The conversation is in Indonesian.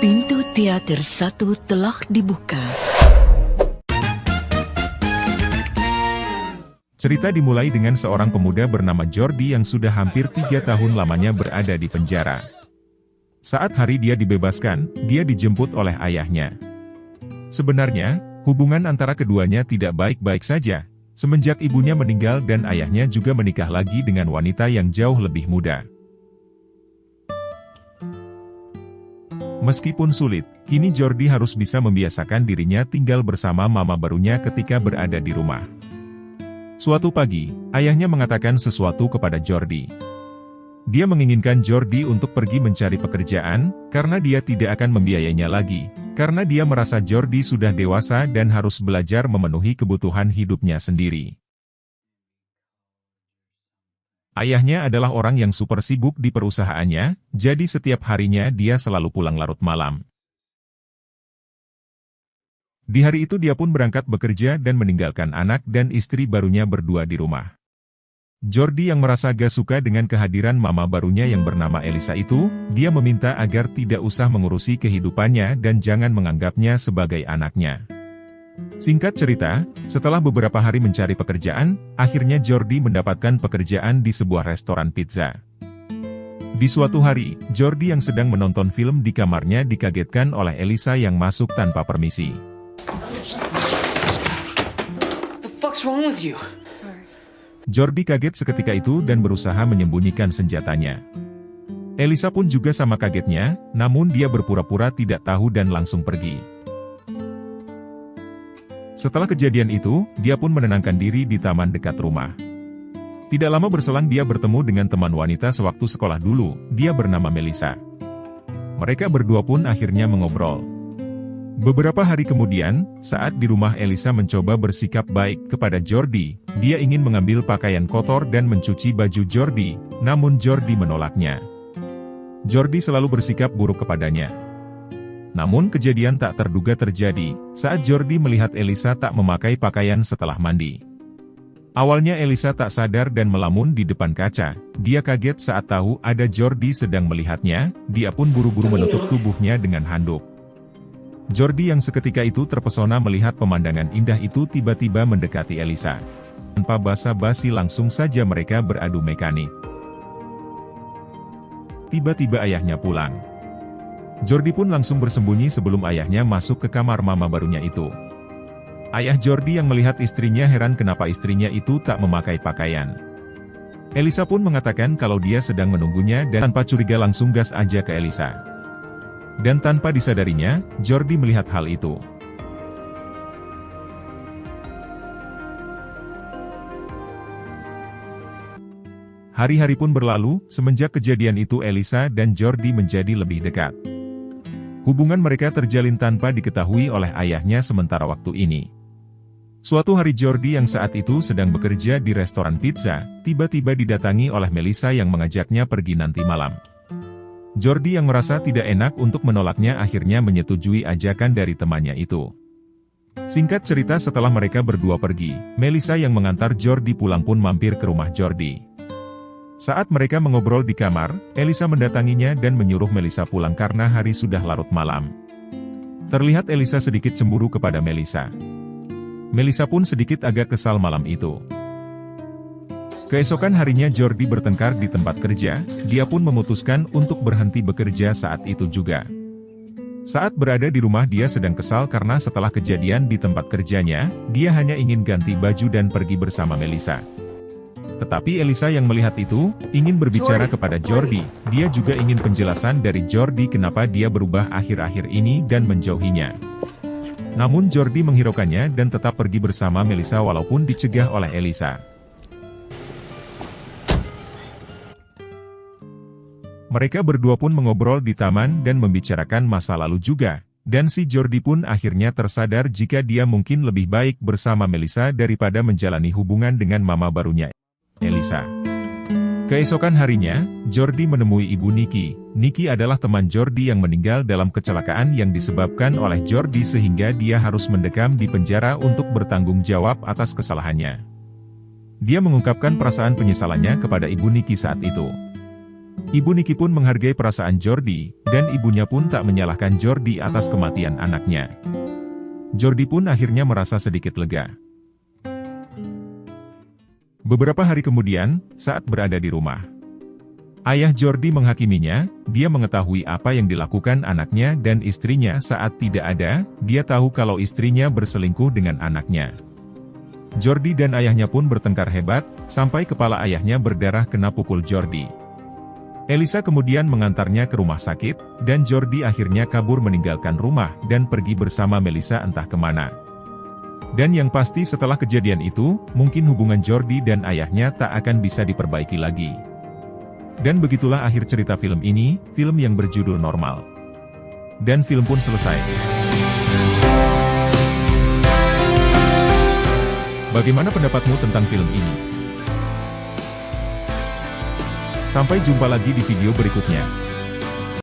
Pintu teater 1 telah dibuka. Cerita dimulai dengan seorang pemuda bernama Jordi yang sudah hampir 3 tahun lamanya berada di penjara. Saat hari dia dibebaskan, dia dijemput oleh ayahnya. Sebenarnya, hubungan antara keduanya tidak baik-baik saja, semenjak ibunya meninggal dan ayahnya juga menikah lagi dengan wanita yang jauh lebih muda. Meskipun sulit, kini Jordi harus bisa membiasakan dirinya tinggal bersama mama barunya ketika berada di rumah. Suatu pagi, ayahnya mengatakan sesuatu kepada Jordi. Dia menginginkan Jordi untuk pergi mencari pekerjaan, karena dia tidak akan membiayainya lagi, karena dia merasa Jordi sudah dewasa dan harus belajar memenuhi kebutuhan hidupnya sendiri. Ayahnya adalah orang yang super sibuk di perusahaannya, jadi setiap harinya dia selalu pulang larut malam. Di hari itu dia pun berangkat bekerja dan meninggalkan anak dan istri barunya berdua di rumah. Jordi yang merasa gak suka dengan kehadiran mama barunya yang bernama Elisa itu, dia meminta agar tidak usah mengurusi kehidupannya dan jangan menganggapnya sebagai anaknya. Singkat cerita, setelah beberapa hari mencari pekerjaan, akhirnya Jordi mendapatkan pekerjaan di sebuah restoran pizza. Di suatu hari, Jordi yang sedang menonton film di kamarnya dikagetkan oleh Elisa yang masuk tanpa permisi. The fuck's wrong with you? Jordi kaget seketika itu dan berusaha menyembunyikan senjatanya. Elisa pun juga sama kagetnya, namun dia berpura-pura tidak tahu dan langsung pergi. Setelah kejadian itu, dia pun menenangkan diri di taman dekat rumah. Tidak lama berselang dia bertemu dengan teman wanita sewaktu sekolah dulu, dia bernama Melissa. Mereka berdua pun akhirnya mengobrol. Beberapa hari kemudian, saat di rumah Elisa mencoba bersikap baik kepada Jordi, dia ingin mengambil pakaian kotor dan mencuci baju Jordi, namun Jordi menolaknya. Jordi selalu bersikap buruk kepadanya. Namun kejadian tak terduga terjadi, saat Jordi melihat Elisa tak memakai pakaian setelah mandi. Awalnya Elisa tak sadar dan melamun di depan kaca, dia kaget saat tahu ada Jordi sedang melihatnya, dia pun buru-buru menutup tubuhnya dengan handuk. Jordi yang seketika itu terpesona melihat pemandangan indah itu tiba-tiba mendekati Elisa. Tanpa basa-basi langsung saja mereka beradu mekanik. Tiba-tiba ayahnya pulang. Jordi pun langsung bersembunyi sebelum ayahnya masuk ke kamar mama barunya itu. Ayah Jordi yang melihat istrinya heran kenapa istrinya itu tak memakai pakaian. Elisa pun mengatakan kalau dia sedang menunggunya dan tanpa curiga langsung gas aja ke Elisa. Dan tanpa disadarinya, Jordi melihat hal itu. Hari-hari pun berlalu, semenjak kejadian itu Elisa dan Jordi menjadi lebih dekat. Hubungan mereka terjalin tanpa diketahui oleh ayahnya sementara waktu ini. Suatu hari Jordi yang saat itu sedang bekerja di restoran pizza, tiba-tiba didatangi oleh Melissa yang mengajaknya pergi nanti malam. Jordi yang merasa tidak enak untuk menolaknya akhirnya menyetujui ajakan dari temannya itu. Singkat cerita setelah mereka berdua pergi, Melissa yang mengantar Jordi pulang pun mampir ke rumah Jordi. Saat mereka mengobrol di kamar, Elisa mendatanginya dan menyuruh Melissa pulang karena hari sudah larut malam. Terlihat Elisa sedikit cemburu kepada Melissa. Melissa pun sedikit agak kesal malam itu. Keesokan harinya Jordi bertengkar di tempat kerja, dia pun memutuskan untuk berhenti bekerja saat itu juga. Saat berada di rumah dia sedang kesal karena setelah kejadian di tempat kerjanya, dia hanya ingin ganti baju dan pergi bersama Melissa. Tetapi Elisa yang melihat itu, ingin berbicara kepada Jordi, dia juga ingin penjelasan dari Jordi kenapa dia berubah akhir-akhir ini dan menjauhinya. Namun Jordi menghiraukannya dan tetap pergi bersama Melissa walaupun dicegah oleh Elisa. Mereka berdua pun mengobrol di taman dan membicarakan masa lalu juga, dan si Jordi pun akhirnya tersadar jika dia mungkin lebih baik bersama Melissa daripada menjalani hubungan dengan mama barunya, Elisa. Keesokan harinya, Jordi menemui ibu Niki. Niki adalah teman Jordi yang meninggal dalam kecelakaan yang disebabkan oleh Jordi sehingga dia harus mendekam di penjara untuk bertanggung jawab atas kesalahannya. Dia mengungkapkan perasaan penyesalannya kepada ibu Niki saat itu. Ibu Nikki pun menghargai perasaan Jordi, dan ibunya pun tak menyalahkan Jordi atas kematian anaknya. Jordi pun akhirnya merasa sedikit lega. Beberapa hari kemudian, saat berada di rumah, ayah Jordi menghakiminya. Dia mengetahui apa yang dilakukan anaknya dan istrinya saat tidak ada. Dia tahu kalau istrinya berselingkuh dengan anaknya. Jordi dan ayahnya pun bertengkar hebat, sampai kepala ayahnya berdarah kena pukul Jordi. Elisa kemudian mengantarnya ke rumah sakit, dan Jordi akhirnya kabur meninggalkan rumah dan pergi bersama Melissa entah kemana. Dan yang pasti setelah kejadian itu, mungkin hubungan Jordi dan ayahnya tak akan bisa diperbaiki lagi. Dan begitulah akhir cerita film ini, film yang berjudul Normal. Dan film pun selesai. Bagaimana pendapatmu tentang film ini? Sampai jumpa lagi di video berikutnya.